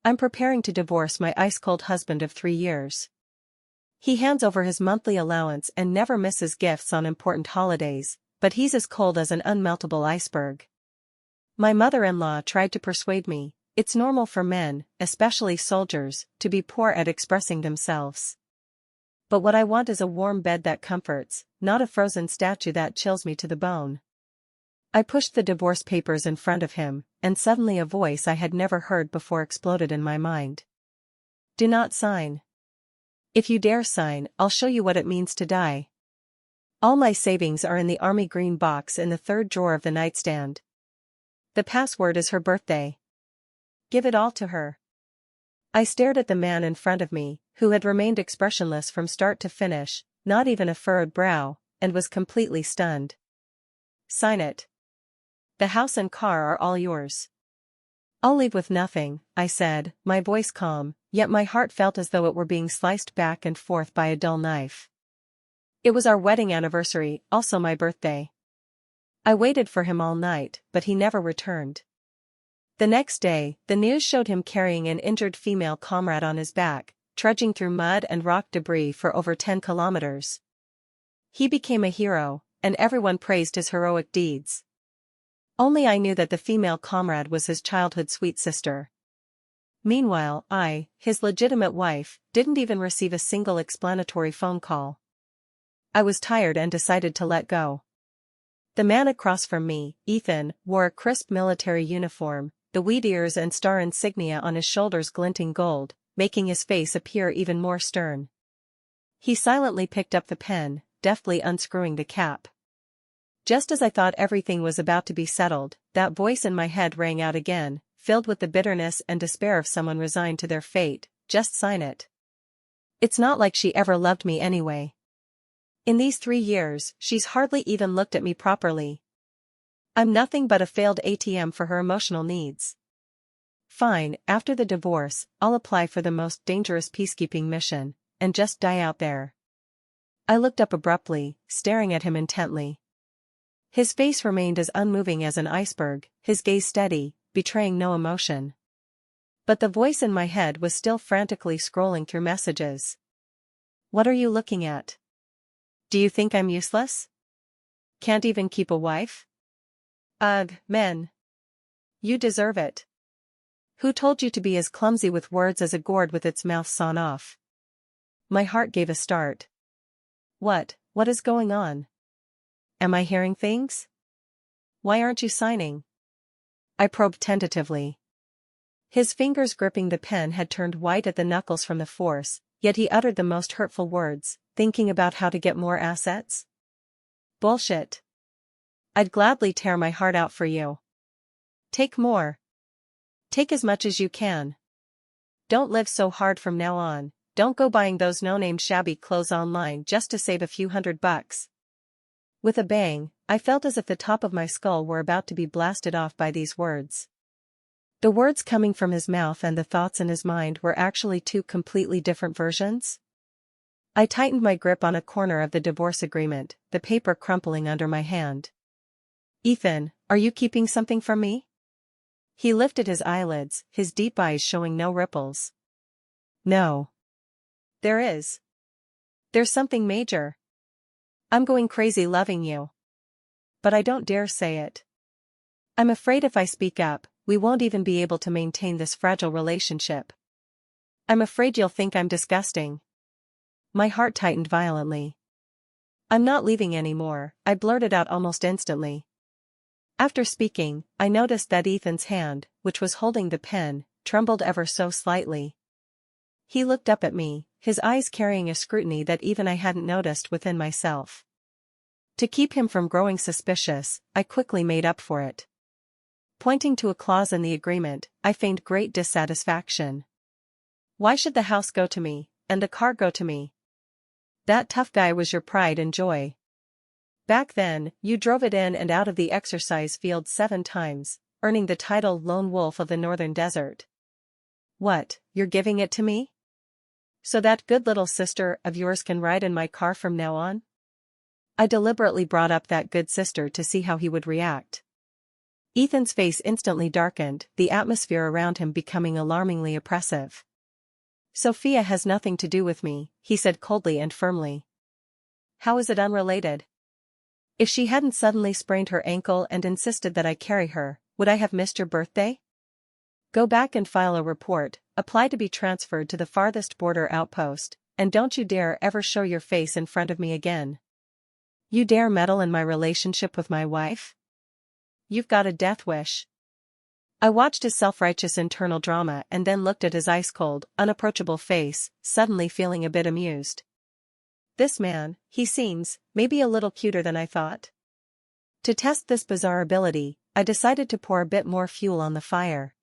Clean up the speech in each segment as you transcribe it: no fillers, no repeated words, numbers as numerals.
I'm preparing to divorce my ice-cold husband of 3 years. He hands over his monthly allowance and never misses gifts on important holidays, but he's as cold as an unmeltable iceberg. My mother-in-law tried to persuade me, it's normal for men, especially soldiers, to be poor at expressing themselves. But what I want is a warm bed that comforts, not a frozen statue that chills me to the bone. I pushed the divorce papers in front of him, and suddenly a voice I had never heard before exploded in my mind. Do not sign. If you dare sign, I'll show you what it means to die. All my savings are in the army green box in the third drawer of the nightstand. The password is her birthday. Give it all to her. I stared at the man in front of me, who had remained expressionless from start to finish, not even a furrowed brow, and was completely stunned. Sign it. The house and car are all yours. I'll leave with nothing, I said, my voice calm, yet my heart felt as though it were being sliced back and forth by a dull knife. It was our wedding anniversary, also my birthday. I waited for him all night, but he never returned. The next day, the news showed him carrying an injured female comrade on his back, trudging through mud and rock debris for over 10 kilometers. He became a hero, and everyone praised his heroic deeds. Only I knew that the female comrade was his childhood sweet sister. Meanwhile, I, his legitimate wife, didn't even receive a single explanatory phone call. I was tired and decided to let go. The man across from me, Ethan, wore a crisp military uniform, the wheat ears and star insignia on his shoulders glinting gold, making his face appear even more stern. He silently picked up the pen, deftly unscrewing the cap. Just as I thought everything was about to be settled, that voice in my head rang out again, filled with the bitterness and despair of someone resigned to their fate. Just sign it. It's not like she ever loved me anyway. In these 3 years, she's hardly even looked at me properly. I'm nothing but a failed ATM for her emotional needs. Fine, after the divorce, I'll apply for the most dangerous peacekeeping mission, and just die out there. I looked up abruptly, staring at him intently. His face remained as unmoving as an iceberg, his gaze steady, betraying no emotion. But the voice in my head was still frantically scrolling through messages. What are you looking at? Do you think I'm useless? Can't even keep a wife? Ugh, men. You deserve it. Who told you to be as clumsy with words as a gourd with its mouth sawn off? My heart gave a start. What is going on? Am I hearing things? Why aren't you signing? I probed tentatively. His fingers gripping the pen had turned white at the knuckles from the force, yet he uttered the most hurtful words, thinking about how to get more assets? Bullshit. I'd gladly tear my heart out for you. Take more. Take as much as you can. Don't live so hard from now on, don't go buying those no-name shabby clothes online just to save a few $100. With a bang, I felt as if the top of my skull were about to be blasted off by these words. The words coming from his mouth and the thoughts in his mind were actually 2 completely different versions. I tightened my grip on a corner of the divorce agreement, the paper crumpling under my hand. Ethan, are you keeping something from me? He lifted his eyelids, his deep eyes showing no ripples. No. There is. There's something major. I'm going crazy loving you. But I don't dare say it. I'm afraid if I speak up, we won't even be able to maintain this fragile relationship. I'm afraid you'll think I'm disgusting. My heart tightened violently. I'm not leaving anymore, I blurted out almost instantly. After speaking, I noticed that Ethan's hand, which was holding the pen, trembled ever so slightly. He looked up at me, his eyes carrying a scrutiny that even I hadn't noticed within myself. To keep him from growing suspicious, I quickly made up for it. Pointing to a clause in the agreement, I feigned great dissatisfaction. Why should the house go to me, and the car go to me? That tough guy was your pride and joy. Back then, you drove it in and out of the exercise field 7 times, earning the title Lone Wolf of the Northern Desert. What, you're giving it to me? So that good little sister of yours can ride in my car from now on? I deliberately brought up that good sister to see how he would react. Ethan's face instantly darkened, the atmosphere around him becoming alarmingly oppressive. Sophia has nothing to do with me, he said coldly and firmly. How is it unrelated? If she hadn't suddenly sprained her ankle and insisted that I carry her, would I have missed your birthday? Go back and file a report, apply to be transferred to the farthest border outpost, and don't you dare ever show your face in front of me again. You dare meddle in my relationship with my wife? You've got a death wish. I watched his self-righteous internal drama and then looked at his ice-cold, unapproachable face, suddenly feeling a bit amused. This man, he seems, maybe a little cuter than I thought. To test this bizarre ability, I decided to pour a bit more fuel on the fire.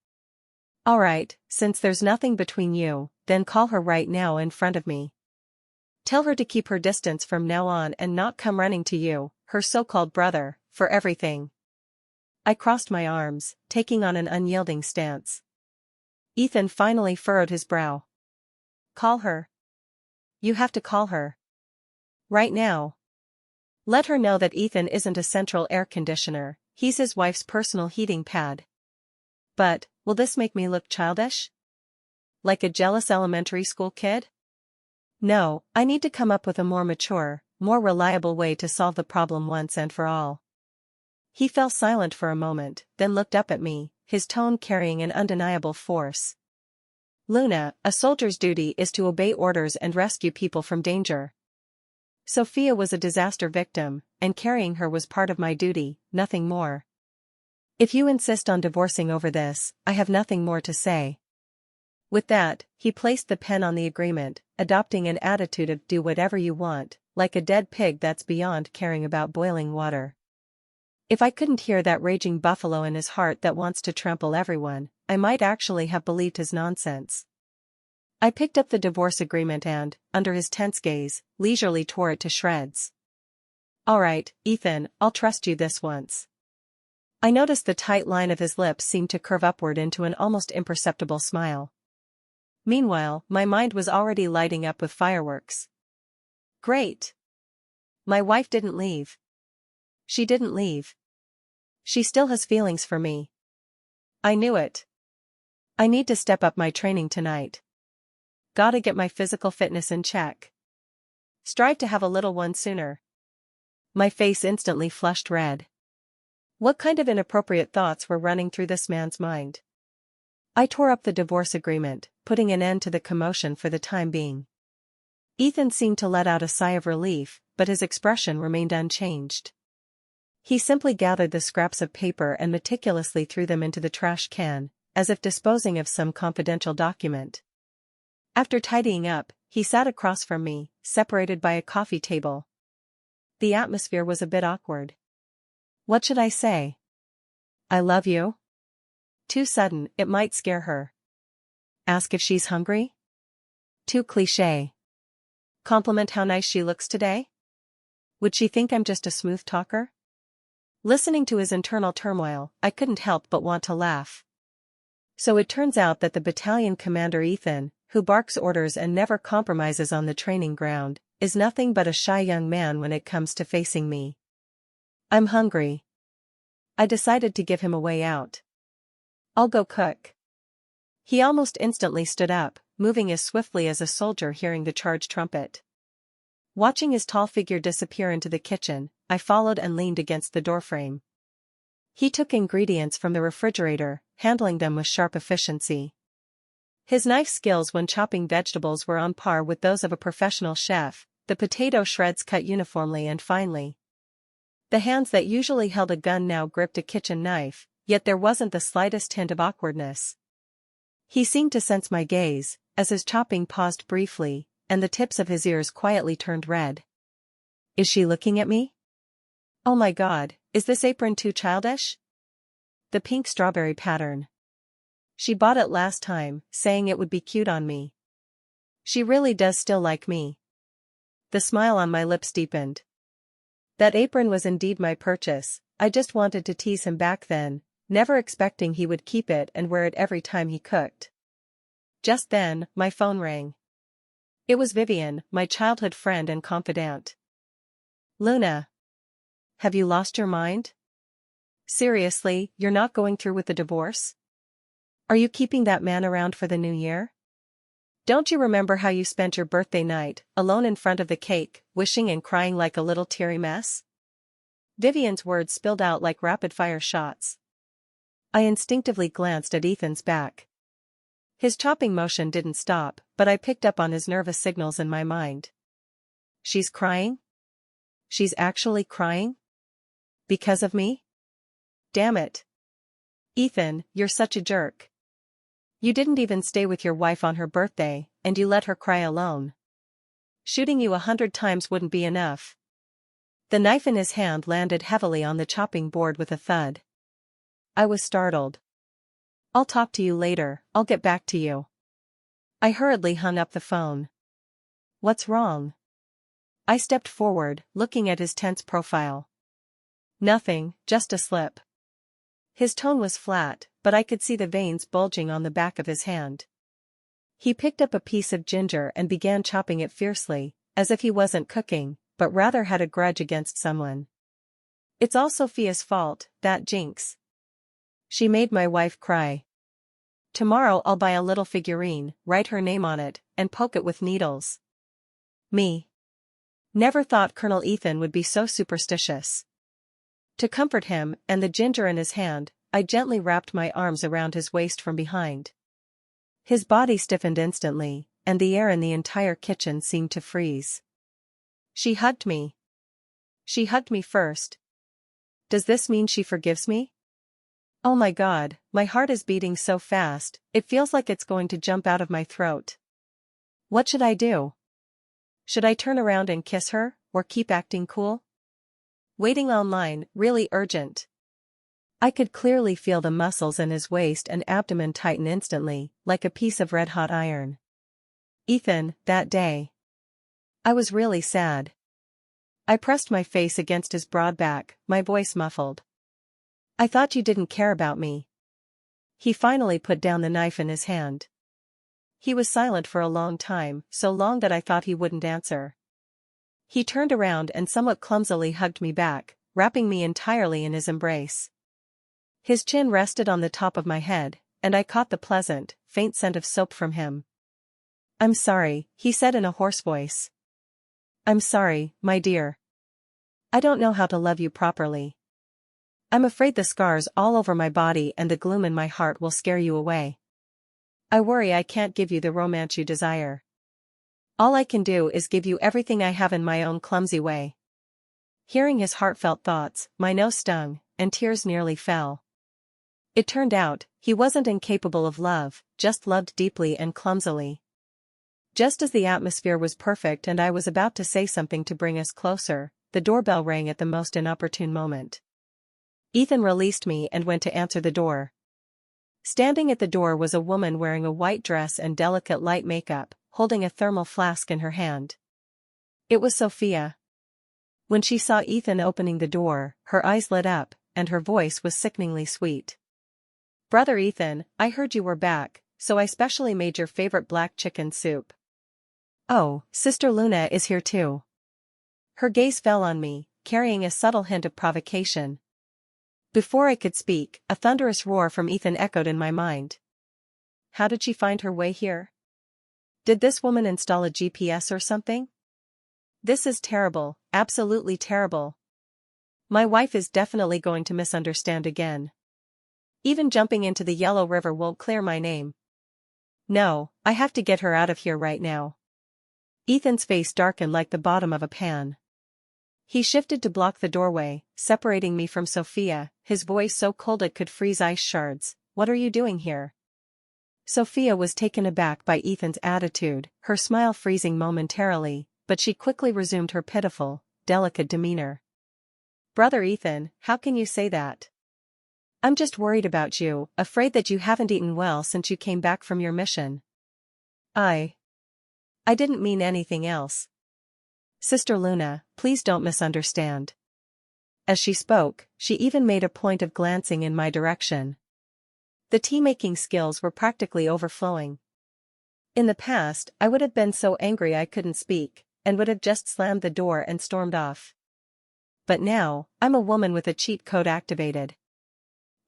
Alright, since there's nothing between you, then call her right now in front of me. Tell her to keep her distance from now on and not come running to you, her so-called brother, for everything. I crossed my arms, taking on an unyielding stance. Ethan finally furrowed his brow. Call her. You have to call her. Right now. Let her know that Ethan isn't a central air conditioner, he's his wife's personal heating pad. But, will this make me look childish? Like a jealous elementary school kid? No, I need to come up with a more mature, more reliable way to solve the problem once and for all. He fell silent for a moment, then looked up at me, his tone carrying an undeniable force. Luna, a soldier's duty is to obey orders and rescue people from danger. Sophia was a disaster victim, and carrying her was part of my duty, nothing more. If you insist on divorcing over this, I have nothing more to say. With that, he placed the pen on the agreement, adopting an attitude of do whatever you want, like a dead pig that's beyond caring about boiling water. If I couldn't hear that raging buffalo in his heart that wants to trample everyone, I might actually have believed his nonsense. I picked up the divorce agreement and, under his tense gaze, leisurely tore it to shreds. Alright, Ethan, I'll trust you this once. I noticed the tight line of his lips seemed to curve upward into an almost imperceptible smile. Meanwhile, my mind was already lighting up with fireworks. Great! My wife didn't leave. She didn't leave. She still has feelings for me. I knew it. I need to step up my training tonight. Gotta get my physical fitness in check. Strive to have a little one sooner. My face instantly flushed red. What kind of inappropriate thoughts were running through this man's mind? I tore up the divorce agreement, putting an end to the commotion for the time being. Ethan seemed to let out a sigh of relief, but his expression remained unchanged. He simply gathered the scraps of paper and meticulously threw them into the trash can, as if disposing of some confidential document. After tidying up, he sat across from me, separated by a coffee table. The atmosphere was a bit awkward. What should I say? I love you? Too sudden, it might scare her. Ask if she's hungry? Too cliché. Compliment how nice she looks today? Would she think I'm just a smooth talker? Listening to his internal turmoil, I couldn't help but want to laugh. So it turns out that the battalion commander Ethan, who barks orders and never compromises on the training ground, is nothing but a shy young man when it comes to facing me. I'm hungry. I decided to give him a way out. I'll go cook. He almost instantly stood up, moving as swiftly as a soldier hearing the charge trumpet. Watching his tall figure disappear into the kitchen, I followed and leaned against the doorframe. He took ingredients from the refrigerator, handling them with sharp efficiency. His knife skills when chopping vegetables were on par with those of a professional chef, the potato shreds cut uniformly and finely. The hands that usually held a gun now gripped a kitchen knife, yet there wasn't the slightest hint of awkwardness. He seemed to sense my gaze, as his chopping paused briefly, and the tips of his ears quietly turned red. Is she looking at me? Oh my God, is this apron too childish? The pink strawberry pattern. She bought it last time, saying it would be cute on me. She really does still like me. The smile on my lips deepened. That apron was indeed my purchase. I just wanted to tease him back then, never expecting he would keep it and wear it every time he cooked. Just then, my phone rang. It was Vivian, my childhood friend and confidant. Luna. Have you lost your mind? Seriously, you're not going through with the divorce? Are you keeping that man around for the new year? Don't you remember how you spent your birthday night, alone in front of the cake, wishing and crying like a little teary mess? Vivian's words spilled out like rapid-fire shots. I instinctively glanced at Ethan's back. His chopping motion didn't stop, but I picked up on his nervous signals in my mind. She's crying? She's actually crying? Because of me? Damn it. Ethan, you're such a jerk. You didn't even stay with your wife on her birthday, and you let her cry alone. Shooting you 100 times wouldn't be enough. The knife in his hand landed heavily on the chopping board with a thud. I was startled. I'll talk to you later, I'll get back to you. I hurriedly hung up the phone. What's wrong? I stepped forward, looking at his tense profile. Nothing, just a slip. His tone was flat, but I could see the veins bulging on the back of his hand. He picked up a piece of ginger and began chopping it fiercely, as if he wasn't cooking, but rather had a grudge against someone. It's all Sophia's fault, that jinx. She made my wife cry. Tomorrow I'll buy a little figurine, write her name on it, and poke it with needles. Me. Never thought Colonel Ethan would be so superstitious. To comfort him, and the ginger in his hand, I gently wrapped my arms around his waist from behind. His body stiffened instantly, and the air in the entire kitchen seemed to freeze. She hugged me. She hugged me first. Does this mean she forgives me? Oh my God, my heart is beating so fast, it feels like it's going to jump out of my throat. What should I do? Should I turn around and kiss her, or keep acting cool? Waiting online, really urgent. I could clearly feel the muscles in his waist and abdomen tighten instantly, like a piece of red-hot iron. Ethan, that day. I was really sad. I pressed my face against his broad back, my voice muffled. I thought you didn't care about me. He finally put down the knife in his hand. He was silent for a long time, so long that I thought he wouldn't answer. He turned around and somewhat clumsily hugged me back, wrapping me entirely in his embrace. His chin rested on the top of my head, and I caught the pleasant, faint scent of soap from him. I'm sorry, he said in a hoarse voice. I'm sorry, my dear. I don't know how to love you properly. I'm afraid the scars all over my body and the gloom in my heart will scare you away. I worry I can't give you the romance you desire. All I can do is give you everything I have in my own clumsy way. Hearing his heartfelt thoughts, my nose stung, and tears nearly fell. It turned out, he wasn't incapable of love, just loved deeply and clumsily. Just as the atmosphere was perfect and I was about to say something to bring us closer, the doorbell rang at the most inopportune moment. Ethan released me and went to answer the door. Standing at the door was a woman wearing a white dress and delicate light makeup, holding a thermal flask in her hand. It was Sophia. When she saw Ethan opening the door, her eyes lit up, and her voice was sickeningly sweet. Brother Ethan, I heard you were back, so I specially made your favorite black chicken soup. Oh, Sister Luna is here too. Her gaze fell on me, carrying a subtle hint of provocation. Before I could speak, a thunderous roar from Ethan echoed in my mind. How did she find her way here? Did this woman install a GPS or something? This is terrible, absolutely terrible. My wife is definitely going to misunderstand again. Even jumping into the Yellow River won't clear my name. No, I have to get her out of here right now. Ethan's face darkened like the bottom of a pan. He shifted to block the doorway, separating me from Sophia, his voice so cold it could freeze ice shards. What are you doing here? Sophia was taken aback by Ethan's attitude, her smile freezing momentarily, but she quickly resumed her pitiful, delicate demeanor. Brother Ethan, how can you say that? I'm just worried about you, afraid that you haven't eaten well since you came back from your mission. I didn't mean anything else. Sister Luna, please don't misunderstand. As she spoke, she even made a point of glancing in my direction. The tea-making skills were practically overflowing. In the past, I would have been so angry I couldn't speak, and would have just slammed the door and stormed off. But now, I'm a woman with a cheat code activated.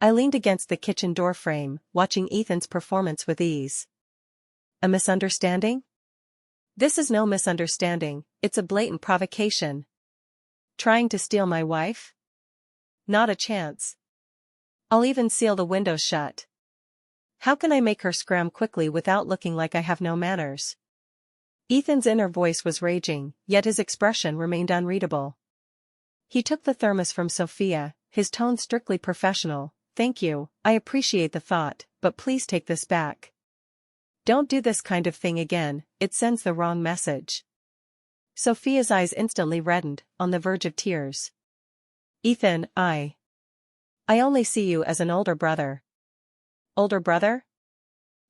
I leaned against the kitchen door frame, watching Ethan's performance with ease. A misunderstanding? This is no misunderstanding, it's a blatant provocation. Trying to steal my wife? Not a chance. I'll even seal the windows shut. How can I make her scram quickly without looking like I have no manners? Ethan's inner voice was raging, yet his expression remained unreadable. He took the thermos from Sophia, his tone strictly professional. Thank you, I appreciate the thought, but please take this back. Don't do this kind of thing again, it sends the wrong message. Sophia's eyes instantly reddened, on the verge of tears. Ethan, I only see you as an older brother. Older brother?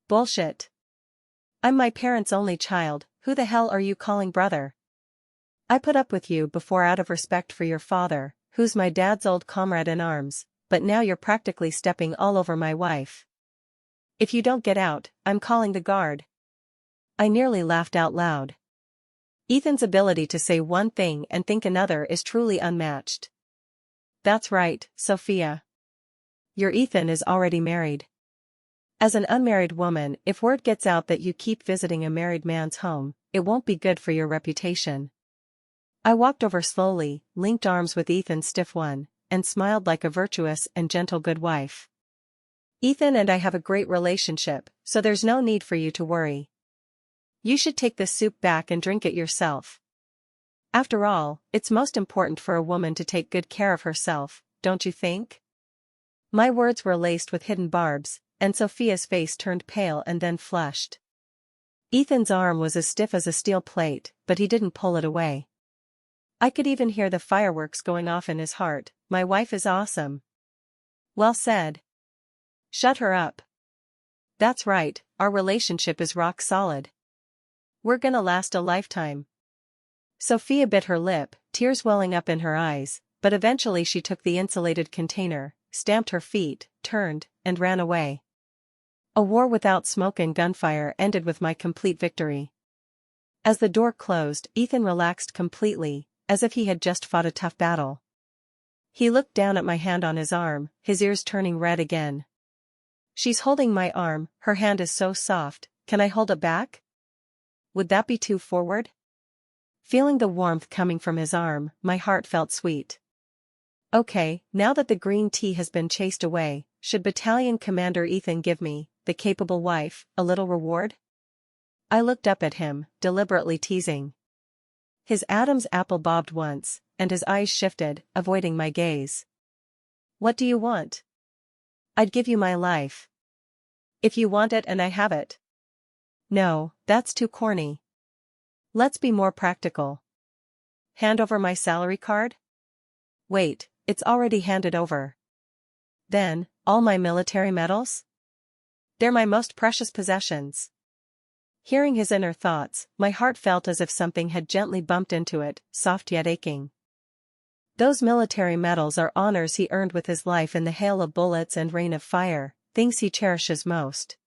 Bullshit. I'm my parents' only child, who the hell are you calling brother? I put up with you before out of respect for your father, who's my dad's old comrade in arms, but now you're practically stepping all over my wife. If you don't get out, I'm calling the guard. I nearly laughed out loud. Ethan's ability to say one thing and think another is truly unmatched. That's right, Sophia. Your Ethan is already married. As an unmarried woman, if word gets out that you keep visiting a married man's home, it won't be good for your reputation. I walked over slowly, linked arms with Ethan's stiff one, and smiled like a virtuous and gentle good wife. Ethan and I have a great relationship, so there's no need for you to worry. You should take this soup back and drink it yourself. After all, it's most important for a woman to take good care of herself, don't you think? My words were laced with hidden barbs, and Sophia's face turned pale and then flushed. Ethan's arm was as stiff as a steel plate, but he didn't pull it away. I could even hear the fireworks going off in his heart. My wife is awesome. Well said. Shut her up. That's right, our relationship is rock solid. We're gonna last a lifetime. Sophia bit her lip, tears welling up in her eyes, but eventually she took the insulated container, stamped her feet, turned, and ran away. A war without smoke and gunfire ended with my complete victory. As the door closed, Ethan relaxed completely, as if he had just fought a tough battle. He looked down at my hand on his arm, his ears turning red again. She's holding my arm, her hand is so soft, can I hold it back? Would that be too forward? Feeling the warmth coming from his arm, my heart felt sweet. Okay, now that the green tea has been chased away, should Battalion Commander Ethan give me, the capable wife, a little reward? I looked up at him, deliberately teasing. His Adam's apple bobbed once, and his eyes shifted, avoiding my gaze. What do you want? I'd give you my life. If you want it and I have it. No, that's too corny. Let's be more practical. Hand over my salary card? Wait, it's already handed over. Then, all my military medals? They're my most precious possessions. Hearing his inner thoughts, my heart felt as if something had gently bumped into it, soft yet aching. Those military medals are honors he earned with his life in the hail of bullets and rain of fire, things he cherishes most.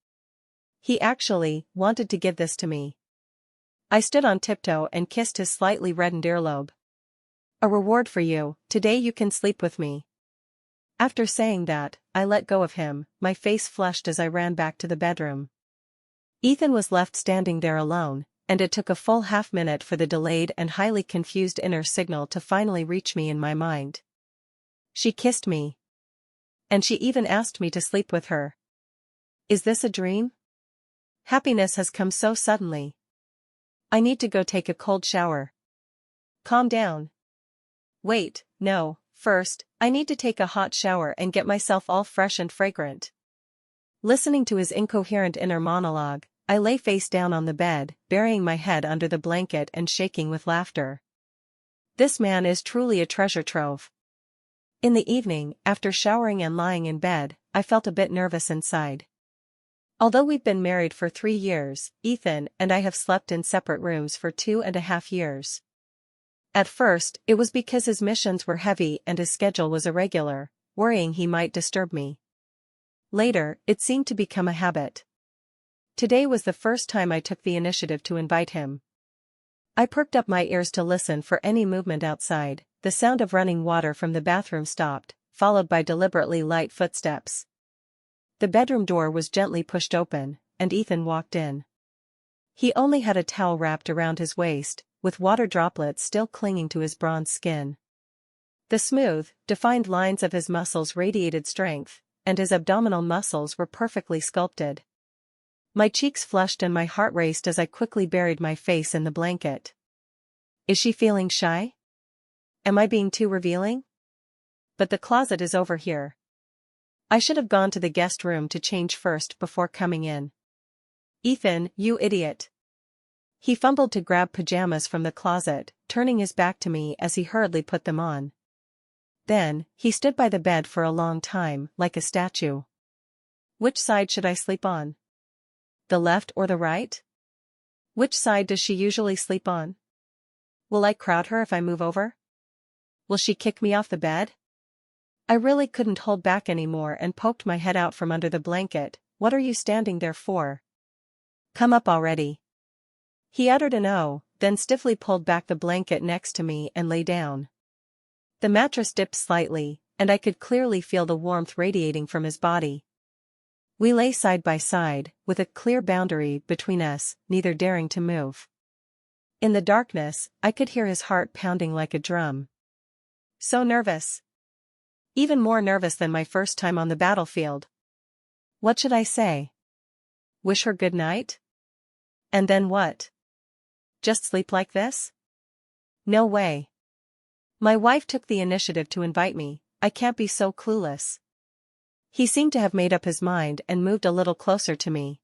He actually wanted to give this to me. I stood on tiptoe and kissed his slightly reddened earlobe. A reward for you, today you can sleep with me. After saying that, I let go of him, my face flushed as I ran back to the bedroom. Ethan was left standing there alone, and it took a full half-minute for the delayed and highly confused inner signal to finally reach me in my mind. She kissed me. And she even asked me to sleep with her. Is this a dream? Happiness has come so suddenly. I need to go take a cold shower. Calm down. Wait, no, first, I need to take a hot shower and get myself all fresh and fragrant. Listening to his incoherent inner monologue, I lay face down on the bed, burying my head under the blanket and shaking with laughter. This man is truly a treasure trove. In the evening, after showering and lying in bed, I felt a bit nervous inside. Although we've been married for 3 years, Ethan and I have slept in separate rooms for 2.5 years. At first, it was because his missions were heavy and his schedule was irregular, worrying he might disturb me. Later, it seemed to become a habit. Today was the first time I took the initiative to invite him. I perked up my ears to listen for any movement outside. The sound of running water from the bathroom stopped, followed by deliberately light footsteps. The bedroom door was gently pushed open, and Ethan walked in. He only had a towel wrapped around his waist, with water droplets still clinging to his bronze skin. The smooth, defined lines of his muscles radiated strength, and his abdominal muscles were perfectly sculpted. My cheeks flushed and my heart raced as I quickly buried my face in the blanket. Is she feeling shy? Am I being too revealing? But the closet is over here. I should have gone to the guest room to change first before coming in. Ethan, you idiot. He fumbled to grab pajamas from the closet, turning his back to me as he hurriedly put them on. Then, he stood by the bed for a long time, like a statue. Which side should I sleep on? The left or the right? Which side does she usually sleep on? Will I crowd her if I move over? Will she kick me off the bed? I really couldn't hold back anymore and poked my head out from under the blanket. What are you standing there for? Come up already. He uttered an "oh," then stiffly pulled back the blanket next to me and lay down. The mattress dipped slightly, and I could clearly feel the warmth radiating from his body. We lay side by side, with a clear boundary between us, neither daring to move. In the darkness, I could hear his heart pounding like a drum. So nervous. Even more nervous than my first time on the battlefield. What should I say? Wish her good night? And then what? Just sleep like this? No way. My wife took the initiative to invite me. I can't be so clueless. He seemed to have made up his mind and moved a little closer to me.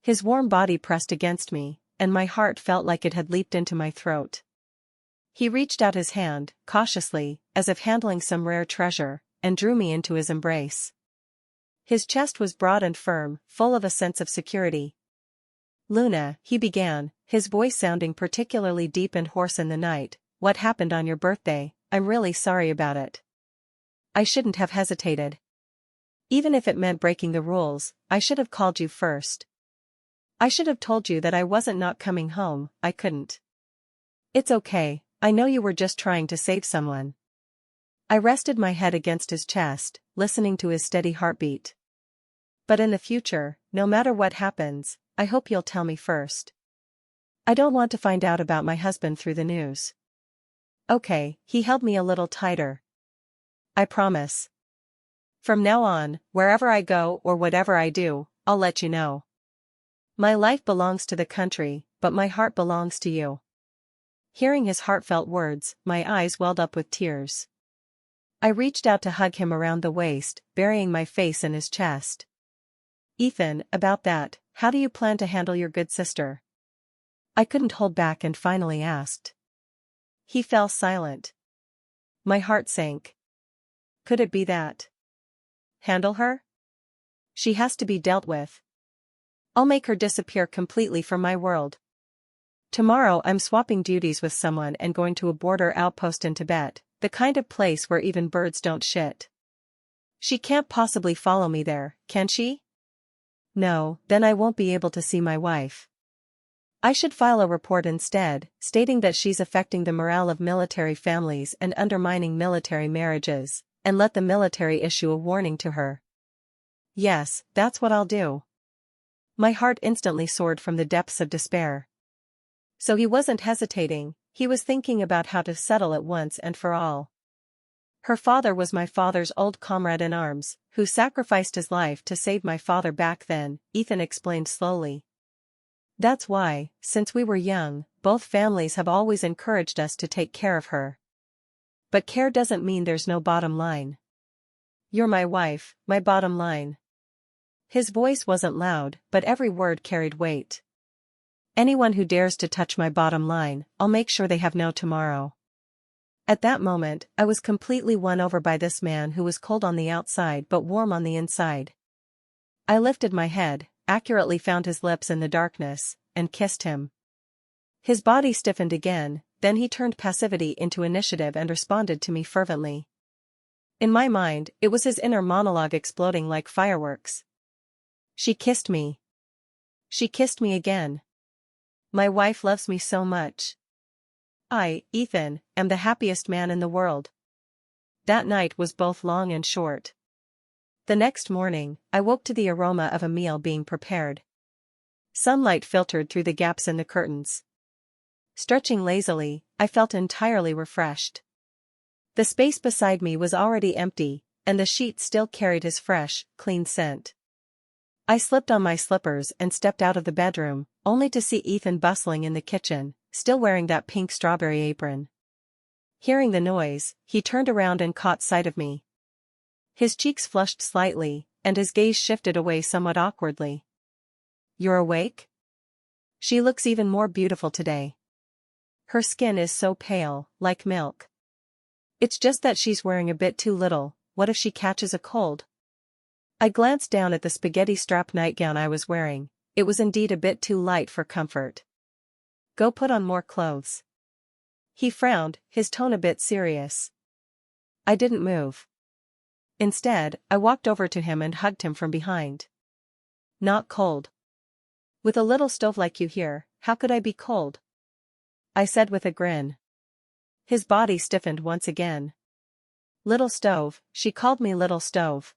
His warm body pressed against me, and my heart felt like it had leaped into my throat. He reached out his hand, cautiously, as if handling some rare treasure, and drew me into his embrace. His chest was broad and firm, full of a sense of security. Luna, he began, his voice sounding particularly deep and hoarse in the night, what happened on your birthday? I'm really sorry about it. I shouldn't have hesitated. Even if it meant breaking the rules, I should have called you first. I should have told you that I wasn't not coming home. I couldn't. It's okay, I know you were just trying to save someone. I rested my head against his chest, listening to his steady heartbeat. But in the future, no matter what happens, I hope you'll tell me first. I don't want to find out about my husband through the news. Okay, he held me a little tighter. I promise. From now on, wherever I go or whatever I do, I'll let you know. My life belongs to the country, but my heart belongs to you. Hearing his heartfelt words, my eyes welled up with tears. I reached out to hug him around the waist, burying my face in his chest. Ethan, about that, how do you plan to handle your good sister? I couldn't hold back and finally asked. He fell silent. My heart sank. Could it be that? Handle her? She has to be dealt with. I'll make her disappear completely from my world. Tomorrow I'm swapping duties with someone and going to a border outpost in Tibet, the kind of place where even birds don't shit. She can't possibly follow me there, can she? No, then I won't be able to see my wife. I should file a report instead, stating that she's affecting the morale of military families and undermining military marriages, and let the military issue a warning to her. Yes, that's what I'll do. My heart instantly soared from the depths of despair. So he wasn't hesitating, he was thinking about how to settle it once and for all. Her father was my father's old comrade in arms, who sacrificed his life to save my father back then, Ethan explained slowly. That's why, since we were young, both families have always encouraged us to take care of her. But care doesn't mean there's no bottom line. You're my wife, my bottom line. His voice wasn't loud, but every word carried weight. Anyone who dares to touch my bottom line, I'll make sure they have no tomorrow. At that moment, I was completely won over by this man who was cold on the outside but warm on the inside. I lifted my head, accurately found his lips in the darkness, and kissed him. His body stiffened again, then he turned passivity into initiative and responded to me fervently. In my mind, it was his inner monologue exploding like fireworks. She kissed me. She kissed me again. My wife loves me so much. I, Ethan, am the happiest man in the world. That night was both long and short. The next morning, I woke to the aroma of a meal being prepared. Sunlight filtered through the gaps in the curtains. Stretching lazily, I felt entirely refreshed. The space beside me was already empty, and the sheet still carried his fresh, clean scent. I slipped on my slippers and stepped out of the bedroom, only to see Ethan bustling in the kitchen, still wearing that pink strawberry apron. Hearing the noise, he turned around and caught sight of me. His cheeks flushed slightly, and his gaze shifted away somewhat awkwardly. "You're awake? She looks even more beautiful today. Her skin is so pale, like milk. It's just that she's wearing a bit too little. What if she catches a cold?" I glanced down at the spaghetti strap nightgown I was wearing. It was indeed a bit too light for comfort. "Go put on more clothes." He frowned, his tone a bit serious. I didn't move. Instead, I walked over to him and hugged him from behind. "Not cold. With a little stove like you here, how could I be cold?" I said with a grin. His body stiffened once again. "Little Stove," she called me Little Stove.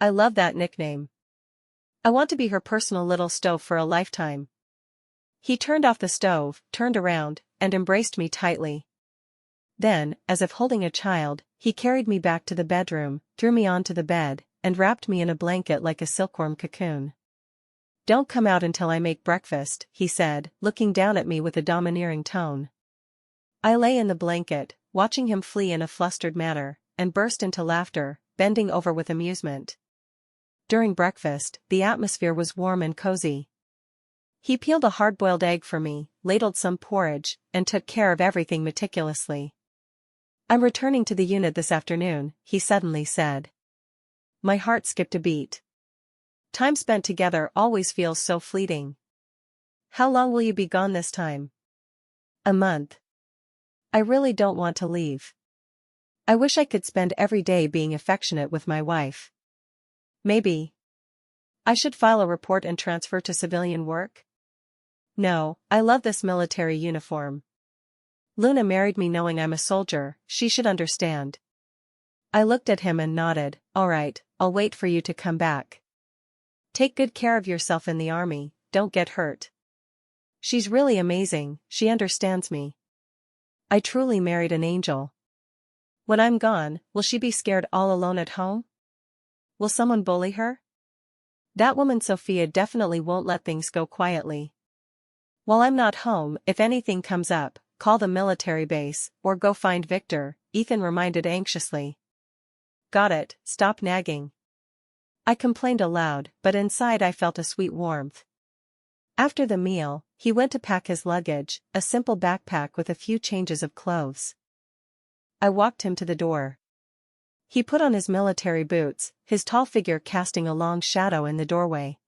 I love that nickname. I want to be her personal little stove for a lifetime. He turned off the stove, turned around, and embraced me tightly. Then, as if holding a child, he carried me back to the bedroom, threw me onto the bed, and wrapped me in a blanket like a silkworm cocoon. "Don't come out until I make breakfast," he said, looking down at me with a domineering tone. I lay in the blanket, watching him flee in a flustered manner, and burst into laughter, bending over with amusement. During breakfast, the atmosphere was warm and cozy. He peeled a hard-boiled egg for me, ladled some porridge, and took care of everything meticulously. "I'm returning to the unit this afternoon," he suddenly said. My heart skipped a beat. Time spent together always feels so fleeting. "How long will you be gone this time?" "A month. I really don't want to leave. I wish I could spend every day being affectionate with my wife. Maybe I should file a report and transfer to civilian work? No, I love this military uniform. Luna married me knowing I'm a soldier, she should understand." I looked at him and nodded. "All right, I'll wait for you to come back. Take good care of yourself in the army, don't get hurt." She's really amazing, she understands me. I truly married an angel. When I'm gone, will she be scared all alone at home? Will someone bully her? That woman Sophia definitely won't let things go quietly. While I'm not home, if anything comes up, call the military base, or go find Victor, Ethan reminded anxiously. "Got it, stop nagging." I complained aloud, but inside I felt a sweet warmth. After the meal, he went to pack his luggage, a simple backpack with a few changes of clothes. I walked him to the door. He put on his military boots, his tall figure casting a long shadow in the doorway.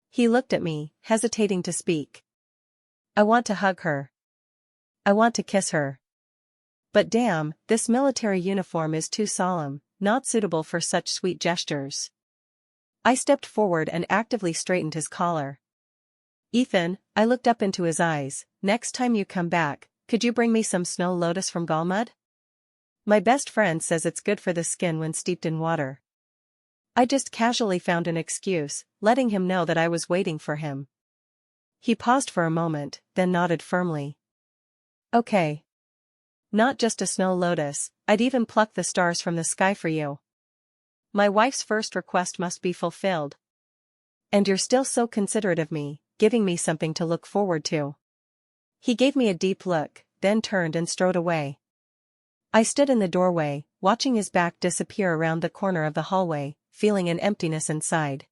He looked at me, hesitating to speak. I want to hug her. I want to kiss her. But damn, this military uniform is too solemn, not suitable for such sweet gestures. I stepped forward and actively straightened his collar. "Ethan," I looked up into his eyes, "next time you come back, could you bring me some snow lotus from Galmud? My best friend says it's good for the skin when steeped in water." I just casually found an excuse, letting him know that I was waiting for him. He paused for a moment, then nodded firmly. "Okay. Not just a snow lotus, I'd even pluck the stars from the sky for you. My wife's first request must be fulfilled. And you're still so considerate of me, giving me something to look forward to." He gave me a deep look, then turned and strode away. I stood in the doorway, watching his back disappear around the corner of the hallway, feeling an emptiness inside.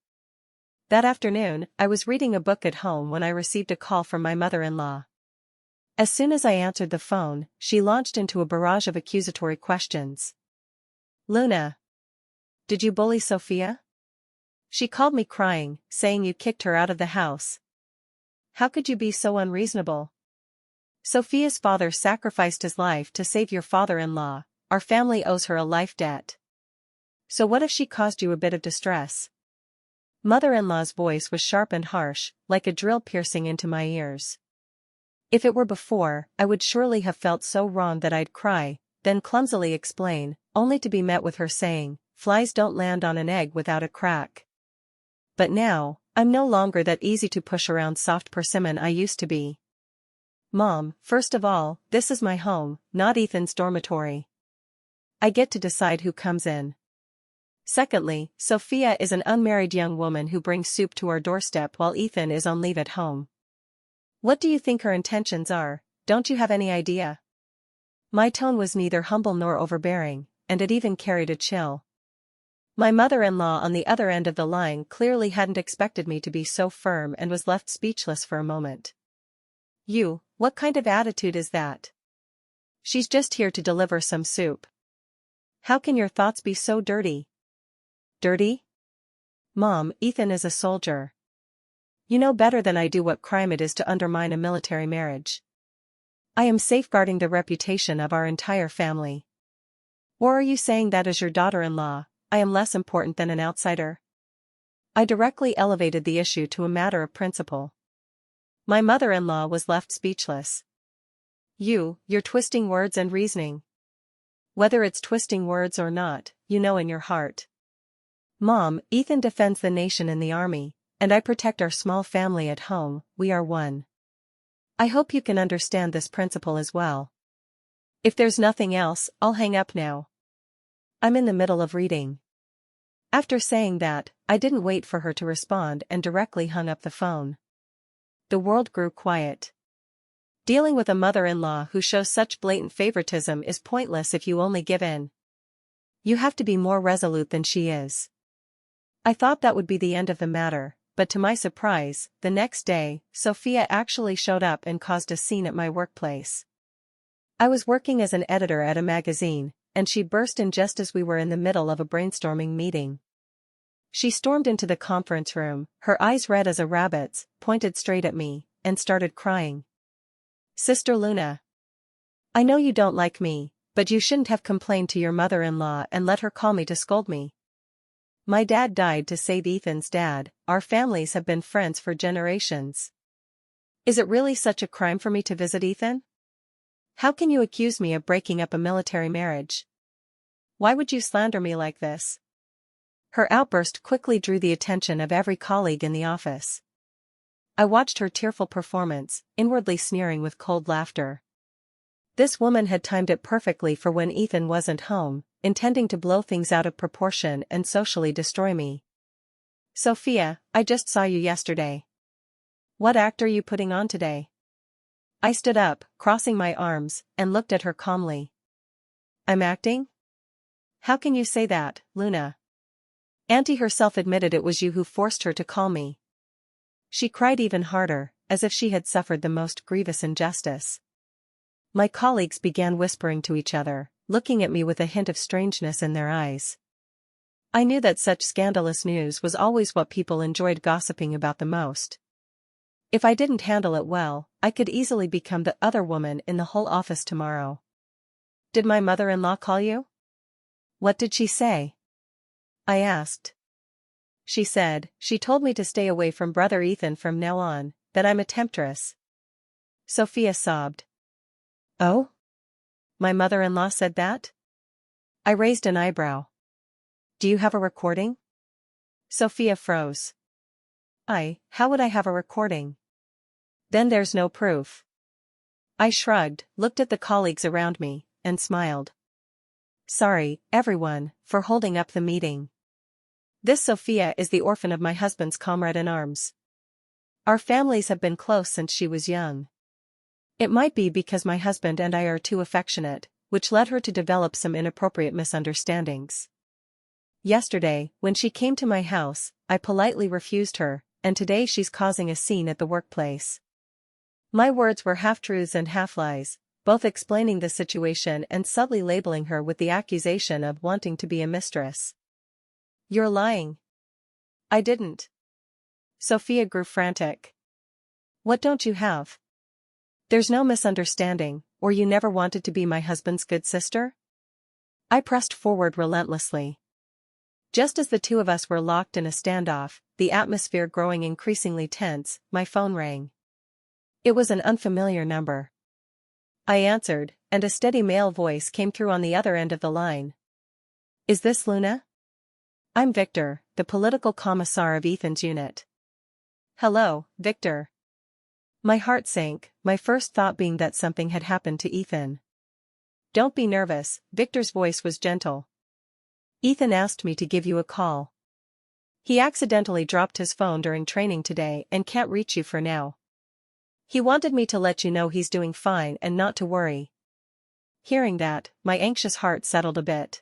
That afternoon, I was reading a book at home when I received a call from my mother-in-law. As soon as I answered the phone, she launched into a barrage of accusatory questions. "Luna, did you bully Sophia? She called me crying, saying you kicked her out of the house. How could you be so unreasonable? Sophia's father sacrificed his life to save your father-in-law, our family owes her a life debt. So what if she caused you a bit of distress?" Mother-in-law's voice was sharp and harsh, like a drill piercing into my ears. If it were before, I would surely have felt so wrong that I'd cry, then clumsily explain, only to be met with her saying, "Flies don't land on an egg without a crack." But now, I'm no longer that easy to push around soft persimmon I used to be. Mom, first of all, this is my home, not Ethan's dormitory. I get to decide who comes in. Secondly, Sophia is an unmarried young woman who brings soup to our doorstep while Ethan is on leave at home. What do you think her intentions are? Don't you have any idea? My tone was neither humble nor overbearing, and it even carried a chill. My mother-in-law on the other end of the line clearly hadn't expected me to be so firm and was left speechless for a moment. What kind of attitude is that? She's just here to deliver some soup. How can your thoughts be so dirty? Dirty? Mom, Ethan is a soldier. You know better than I do what crime it is to undermine a military marriage. I am safeguarding the reputation of our entire family. Or are you saying that as your daughter-in-law, I am less important than an outsider? I directly elevated the issue to a matter of principle. My mother-in-law was left speechless. You're twisting words and reasoning. Whether it's twisting words or not, you know in your heart. Mom, Ethan defends the nation in the army, and I protect our small family at home. We are one. I hope you can understand this principle as well. If there's nothing else, I'll hang up now. I'm in the middle of reading. After saying that, I didn't wait for her to respond and directly hung up the phone. The world grew quiet. Dealing with a mother-in-law who shows such blatant favoritism is pointless if you only give in. You have to be more resolute than she is. I thought that would be the end of the matter, but to my surprise, the next day, Sophia actually showed up and caused a scene at my workplace. I was working as an editor at a magazine, and she burst in just as we were in the middle of a brainstorming meeting. She stormed into the conference room, her eyes red as a rabbit's, pointed straight at me, and started crying. "Sister Luna. I know you don't like me, but you shouldn't have complained to your mother-in-law and let her call me to scold me. My dad died to save Ethan's dad. Our families have been friends for generations. Is it really such a crime for me to visit Ethan? How can you accuse me of breaking up a military marriage? Why would you slander me like this?" Her outburst quickly drew the attention of every colleague in the office. I watched her tearful performance, inwardly sneering with cold laughter. This woman had timed it perfectly for when Ethan wasn't home, intending to blow things out of proportion and socially destroy me. "Sophia, I just saw you yesterday. What act are you putting on today?" I stood up, crossing my arms, and looked at her calmly. "I'm acting? How can you say that, Luna? Auntie herself admitted it was you who forced her to call me." She cried even harder, as if she had suffered the most grievous injustice. My colleagues began whispering to each other, looking at me with a hint of strangeness in their eyes. I knew that such scandalous news was always what people enjoyed gossiping about the most. If I didn't handle it well, I could easily become the other woman in the whole office tomorrow. "Did my mother-in-law call you? What did she say?" I asked. She told me to stay away from brother Ethan from now on, that I'm a temptress." Sophia sobbed. "Oh? My mother-in-law said that?" I raised an eyebrow. "Do you have a recording?" Sophia froze. How would I have a recording? Then there's no proof." I shrugged, looked at the colleagues around me, and smiled. "Sorry, everyone, for holding up the meeting. This Sophia is the orphan of my husband's comrade-in-arms. Our families have been close since she was young. It might be because my husband and I are too affectionate, which led her to develop some inappropriate misunderstandings. Yesterday, when she came to my house, I politely refused her, and today she's causing a scene at the workplace." My words were half-truths and half-lies, both explaining the situation and subtly labeling her with the accusation of wanting to be a mistress. "You're lying." "I didn't." Sophia grew frantic. "What don't you have? There's no misunderstanding, or you never wanted to be my husband's good sister?" I pressed forward relentlessly. Just as the two of us were locked in a standoff, the atmosphere growing increasingly tense, my phone rang. It was an unfamiliar number. I answered, and a steady male voice came through on the other end of the line. Is this Luna? I'm Victor, the political commissar of Ethan's unit. Hello, Victor. My heart sank, my first thought being that something had happened to Ethan. Don't be nervous, Victor's voice was gentle. Ethan asked me to give you a call. He accidentally dropped his phone during training today and can't reach you for now. He wanted me to let you know he's doing fine and not to worry. Hearing that, my anxious heart settled a bit.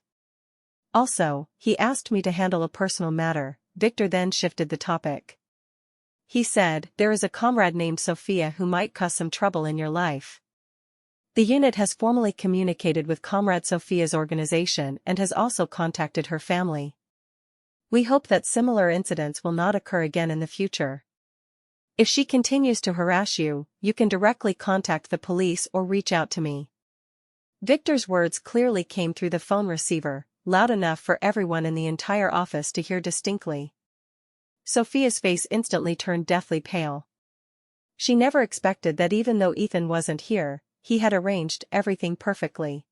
Also, he asked me to handle a personal matter. Victor then shifted the topic. He said, there is a comrade named Sophia who might cause some trouble in your life. The unit has formally communicated with Comrade Sophia's organization and has also contacted her family. We hope that similar incidents will not occur again in the future. If she continues to harass you, you can directly contact the police or reach out to me. Victor's words clearly came through the phone receiver, loud enough for everyone in the entire office to hear distinctly. Sophia's face instantly turned deathly pale. She never expected that even though Ethan wasn't here, he had arranged everything perfectly.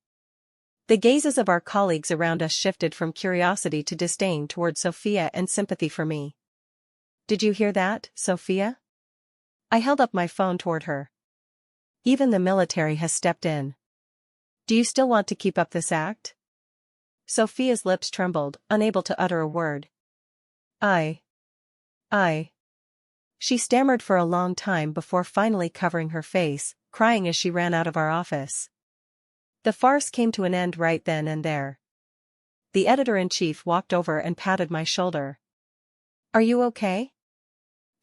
The gazes of our colleagues around us shifted from curiosity to disdain toward Sophia and sympathy for me. Did you hear that, Sophia? I held up my phone toward her. Even the military has stepped in. Do you still want to keep up this act? Sophia's lips trembled, unable to utter a word. I. She stammered for a long time before finally covering her face, crying as she ran out of our office. The farce came to an end right then and there. The editor-in-chief walked over and patted my shoulder. Are you okay?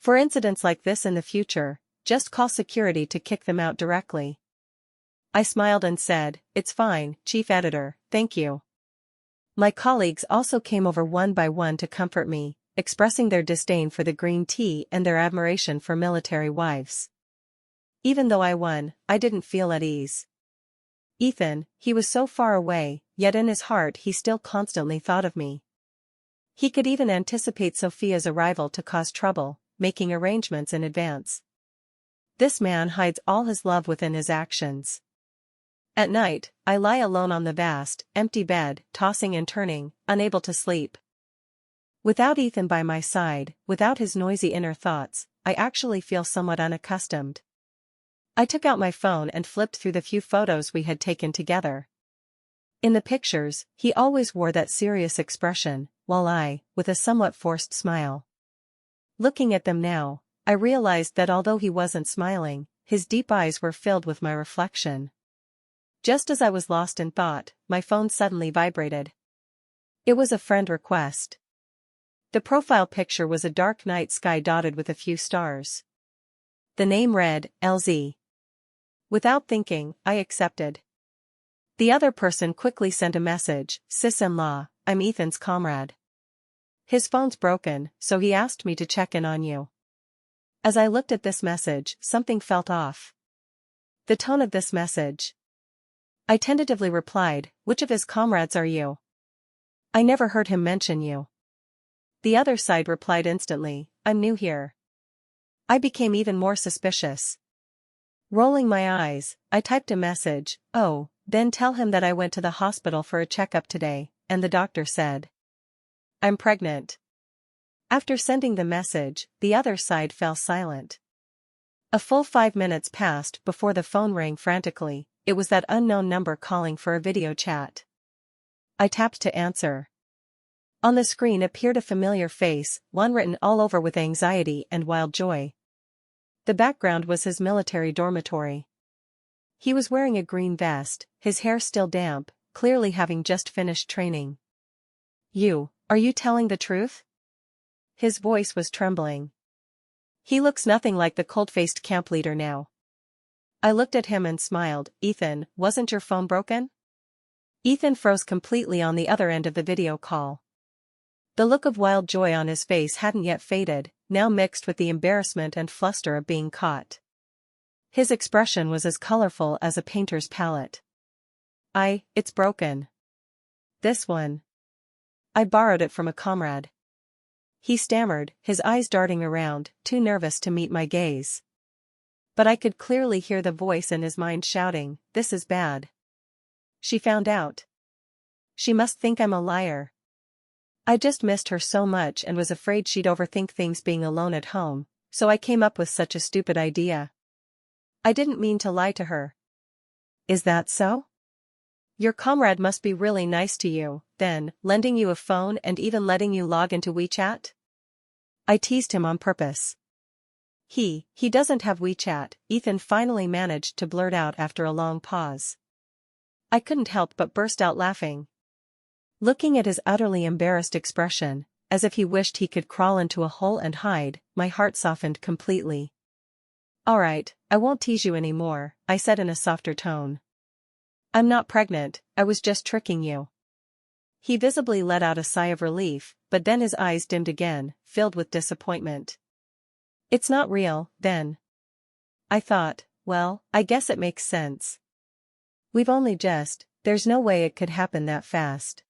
For incidents like this in the future, just call security to kick them out directly. I smiled and said, it's fine, Chief Editor, thank you. My colleagues also came over one by one to comfort me, expressing their disdain for the green tea and their admiration for military wives. Even though I won, I didn't feel at ease. Ethan, he was so far away, yet in his heart he still constantly thought of me. He could even anticipate Sophia's arrival to cause trouble, making arrangements in advance. This man hides all his love within his actions. At night, I lie alone on the vast, empty bed, tossing and turning, unable to sleep. Without Ethan by my side, without his noisy inner thoughts, I actually feel somewhat unaccustomed. I took out my phone and flipped through the few photos we had taken together. In the pictures, he always wore that serious expression, while I, with a somewhat forced smile. Looking at them now, I realized that although he wasn't smiling, his deep eyes were filled with my reflection. Just as I was lost in thought, my phone suddenly vibrated. It was a friend request. The profile picture was a dark night sky dotted with a few stars. The name read, LZ. Without thinking, I accepted. The other person quickly sent a message, Sis-in-law, I'm Ethan's comrade. His phone's broken, so he asked me to check in on you. As I looked at this message, something felt off. The tone of this message. I tentatively replied, which of his comrades are you? I never heard him mention you. The other side replied instantly, I'm new here. I became even more suspicious. Rolling my eyes, I typed a message, oh, then tell him that I went to the hospital for a checkup today, and the doctor said, I'm pregnant. After sending the message, the other side fell silent. A full 5 minutes passed before the phone rang frantically. It was that unknown number calling for a video chat. I tapped to answer. On the screen appeared a familiar face, one written all over with anxiety and wild joy. The background was his military dormitory. He was wearing a green vest, his hair still damp, clearly having just finished training. Are you telling the truth? His voice was trembling. He looks nothing like the cold-faced camp leader now. I looked at him and smiled. Ethan, wasn't your phone broken? Ethan froze completely on the other end of the video call. The look of wild joy on his face hadn't yet faded, now mixed with the embarrassment and fluster of being caught. His expression was as colorful as a painter's palette. It's broken. This one. I borrowed it from a comrade. He stammered, his eyes darting around, too nervous to meet my gaze. But I could clearly hear the voice in his mind shouting, this is bad. She found out. She must think I'm a liar. I just missed her so much and was afraid she'd overthink things being alone at home, so I came up with such a stupid idea. I didn't mean to lie to her. Is that so? Your comrade must be really nice to you, then, lending you a phone and even letting you log into WeChat? I teased him on purpose. He doesn't have WeChat, Ethan finally managed to blurt out after a long pause. I couldn't help but burst out laughing. Looking at his utterly embarrassed expression, as if he wished he could crawl into a hole and hide, my heart softened completely. Alright, I won't tease you anymore, I said in a softer tone. I'm not pregnant, I was just tricking you. He visibly let out a sigh of relief, but then his eyes dimmed again, filled with disappointment. It's not real, then. I thought, well, I guess it makes sense. We've only just, there's no way it could happen that fast.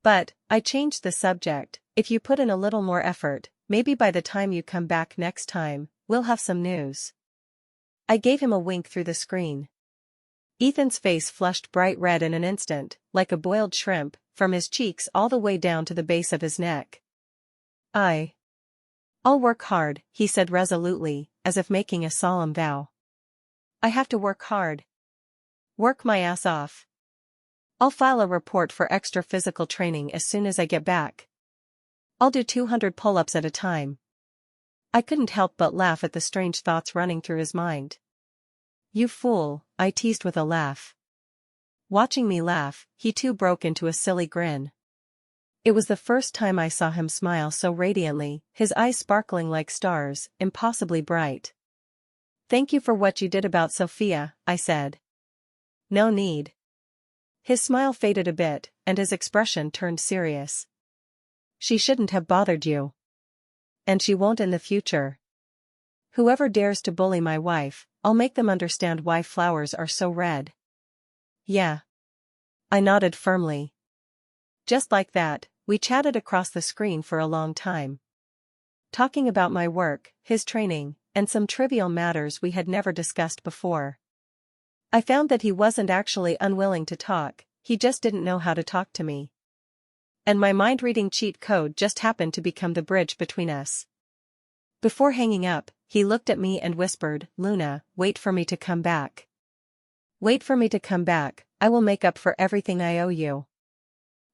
But, I changed the subject, if you put in a little more effort, maybe by the time you come back next time, we'll have some news. I gave him a wink through the screen. Ethan's face flushed bright red in an instant, like a boiled shrimp, from his cheeks all the way down to the base of his neck. I'll work hard, he said resolutely, as if making a solemn vow. I have to work hard. Work my ass off. I'll file a report for extra physical training as soon as I get back. I'll do 200 pull-ups at a time. I couldn't help but laugh at the strange thoughts running through his mind. You fool, I teased with a laugh. Watching me laugh, he too broke into a silly grin. It was the first time I saw him smile so radiantly, his eyes sparkling like stars, impossibly bright. Thank you for what you did about Sophia, I said. No need. His smile faded a bit, and his expression turned serious. She shouldn't have bothered you. And she won't in the future. Whoever dares to bully my wife, I'll make them understand why flowers are so red. Yeah. I nodded firmly. Just like that, we chatted across the screen for a long time. Talking about my work, his training, and some trivial matters we had never discussed before. I found that he wasn't actually unwilling to talk, he just didn't know how to talk to me. And my mind-reading cheat code just happened to become the bridge between us. Before hanging up, he looked at me and whispered, Luna, wait for me to come back. Wait for me to come back, I will make up for everything I owe you.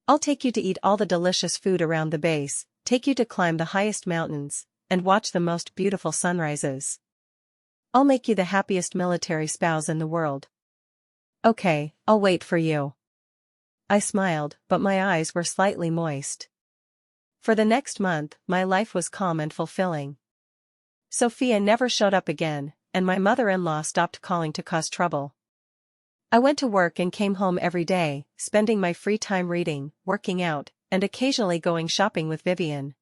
I'll take you to eat all the delicious food around the base, take you to climb the highest mountains, and watch the most beautiful sunrises. I'll make you the happiest military spouse in the world. Okay, I'll wait for you. I smiled, but my eyes were slightly moist. For the next month, my life was calm and fulfilling. Sophia never showed up again, and my mother-in-law stopped calling to cause trouble. I went to work and came home every day, spending my free time reading, working out, and occasionally going shopping with Vivian.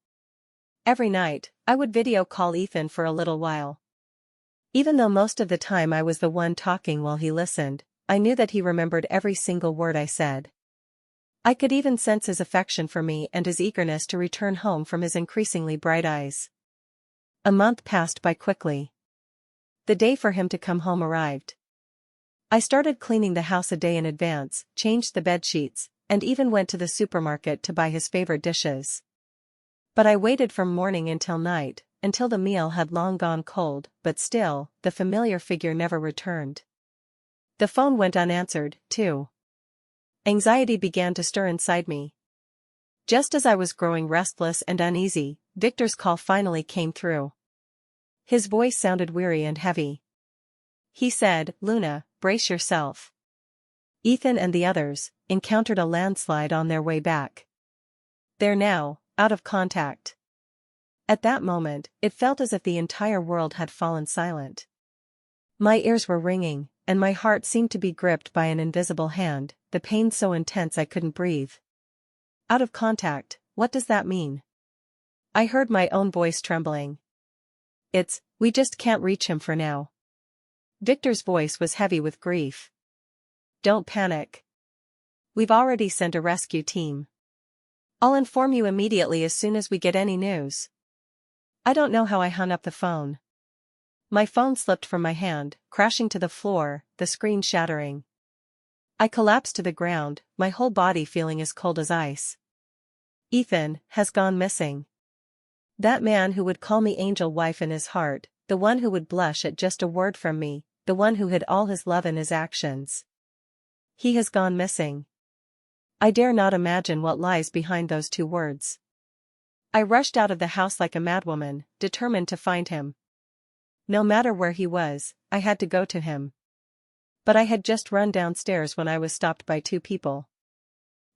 Every night, I would video call Ethan for a little while. Even though most of the time I was the one talking while he listened, I knew that he remembered every single word I said. I could even sense his affection for me and his eagerness to return home from his increasingly bright eyes. A month passed by quickly. The day for him to come home arrived. I started cleaning the house a day in advance, changed the bedsheets, and even went to the supermarket to buy his favorite dishes. But I waited from morning until night, until the meal had long gone cold, but still, the familiar figure never returned. The phone went unanswered, too. Anxiety began to stir inside me. Just as I was growing restless and uneasy, Victor's call finally came through. His voice sounded weary and heavy. He said, Luna, brace yourself. Ethan and the others encountered a landslide on their way back. They're now out of contact. At that moment, it felt as if the entire world had fallen silent. My ears were ringing, and my heart seemed to be gripped by an invisible hand, the pain so intense I couldn't breathe. Out of contact, what does that mean? I heard my own voice trembling. We just can't reach him for now. Victor's voice was heavy with grief. Don't panic. We've already sent a rescue team. I'll inform you immediately as soon as we get any news. I don't know how I hung up the phone. My phone slipped from my hand, crashing to the floor, the screen shattering. I collapsed to the ground, my whole body feeling as cold as ice. Ethan has gone missing. That man who would call me angel wife in his heart, the one who would blush at just a word from me, the one who hid all his love in his actions. He has gone missing. I dare not imagine what lies behind those two words. I rushed out of the house like a madwoman, determined to find him. No matter where he was, I had to go to him. But I had just run downstairs when I was stopped by two people.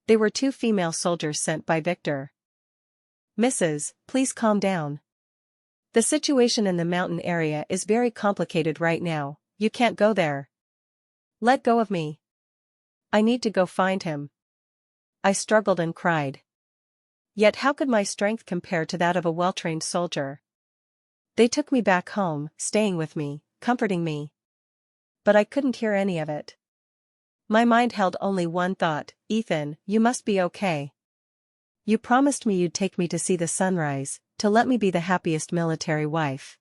They were two female soldiers sent by Victor. "Mrs., please calm down. The situation in the mountain area is very complicated right now, you can't go there. Let go of me. I need to go find him." I struggled and cried. Yet how could my strength compare to that of a well-trained soldier? They took me back home, staying with me, comforting me. But I couldn't hear any of it. My mind held only one thought: Ethan, you must be okay. You promised me you'd take me to see the sunrise, to let me be the happiest military wife.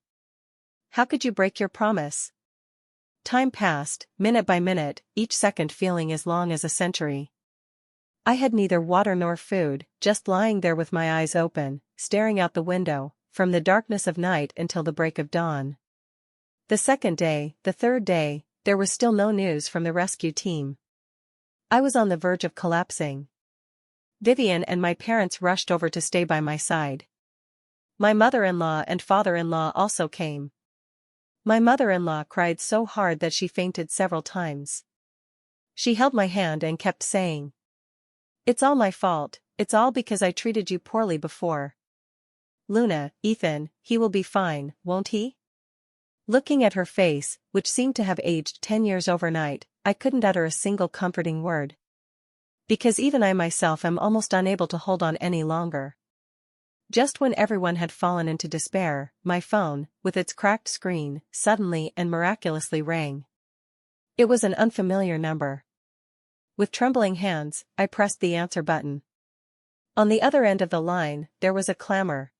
How could you break your promise? Time passed, minute by minute, each second feeling as long as a century. I had neither water nor food, just lying there with my eyes open, staring out the window, from the darkness of night until the break of dawn. The second day, the third day, there was still no news from the rescue team. I was on the verge of collapsing. Vivian and my parents rushed over to stay by my side. My mother-in-law and father-in-law also came. My mother-in-law cried so hard that she fainted several times. She held my hand and kept saying, "It's all my fault, it's all because I treated you poorly before. Luna, Ethan, he will be fine, won't he?" Looking at her face, which seemed to have aged 10 years overnight, I couldn't utter a single comforting word. Because even I myself am almost unable to hold on any longer. Just when everyone had fallen into despair, my phone, with its cracked screen, suddenly and miraculously rang. It was an unfamiliar number. With trembling hands, I pressed the answer button. On the other end of the line, there was a clamor.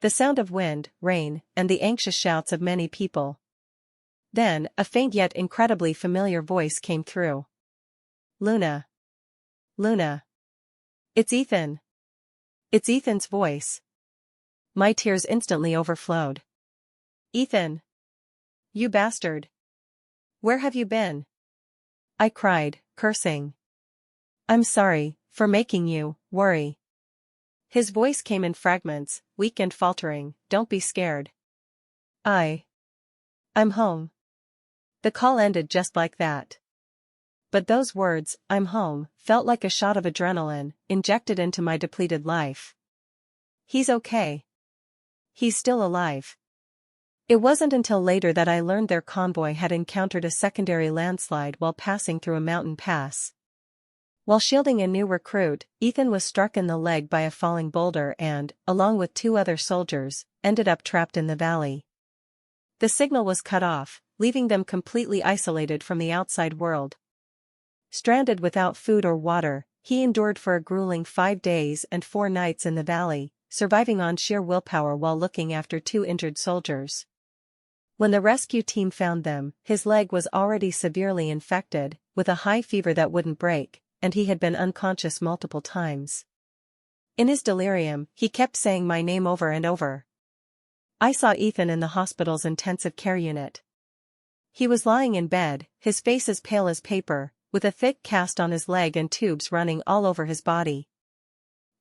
The sound of wind, rain, and the anxious shouts of many people. Then, a faint yet incredibly familiar voice came through. "Luna. Luna. It's Ethan." It's Ethan's voice. My tears instantly overflowed. "Ethan. You bastard. Where have you been?" I cried, cursing. "I'm sorry for making you worry." His voice came in fragments, weak and faltering. "Don't be scared. I'm home." The call ended just like that. But those words, "I'm home," felt like a shot of adrenaline, injected into my depleted life. He's okay. He's still alive. It wasn't until later that I learned their convoy had encountered a secondary landslide while passing through a mountain pass. While shielding a new recruit, Ethan was struck in the leg by a falling boulder and, along with two other soldiers, ended up trapped in the valley. The signal was cut off, leaving them completely isolated from the outside world. Stranded without food or water, he endured for a grueling 5 days and 4 nights in the valley, surviving on sheer willpower while looking after 2 injured soldiers. When the rescue team found them, his leg was already severely infected, with a high fever that wouldn't break, and he had been unconscious multiple times. In his delirium, he kept saying my name over and over. I saw Ethan in the hospital's intensive care unit. He was lying in bed, his face as pale as paper, with a thick cast on his leg and tubes running all over his body.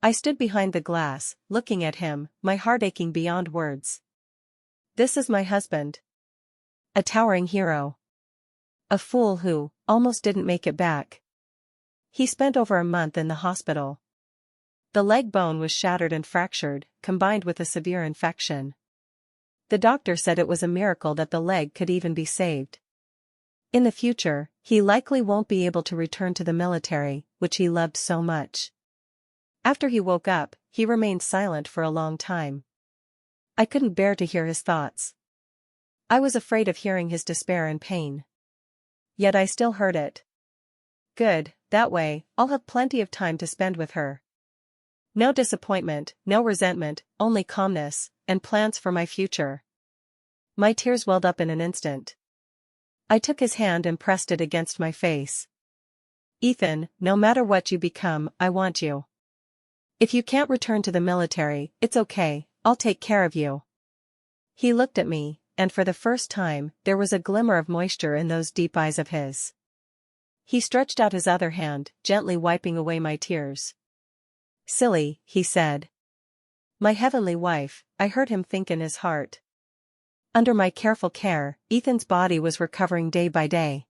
I stood behind the glass, looking at him, my heart aching beyond words. This is my husband. A towering hero. A fool who almost didn't make it back. He spent over a month in the hospital. The leg bone was shattered and fractured, combined with a severe infection. The doctor said it was a miracle that the leg could even be saved. In the future, he likely won't be able to return to the military, which he loved so much. After he woke up, he remained silent for a long time. I couldn't bear to hear his thoughts. I was afraid of hearing his despair and pain. Yet I still heard it. Good, that way, I'll have plenty of time to spend with her. No disappointment, no resentment, only calmness, and plans for my future. My tears welled up in an instant. I took his hand and pressed it against my face. Ethan, no matter what you become, I want you. If you can't return to the military, it's okay, I'll take care of you. He looked at me, and for the first time, there was a glimmer of moisture in those deep eyes of his. He stretched out his other hand, gently wiping away my tears. Silly, he said. My heavenly wife, I heard him think in his heart. Under my careful care, Ethan's body was recovering day by day.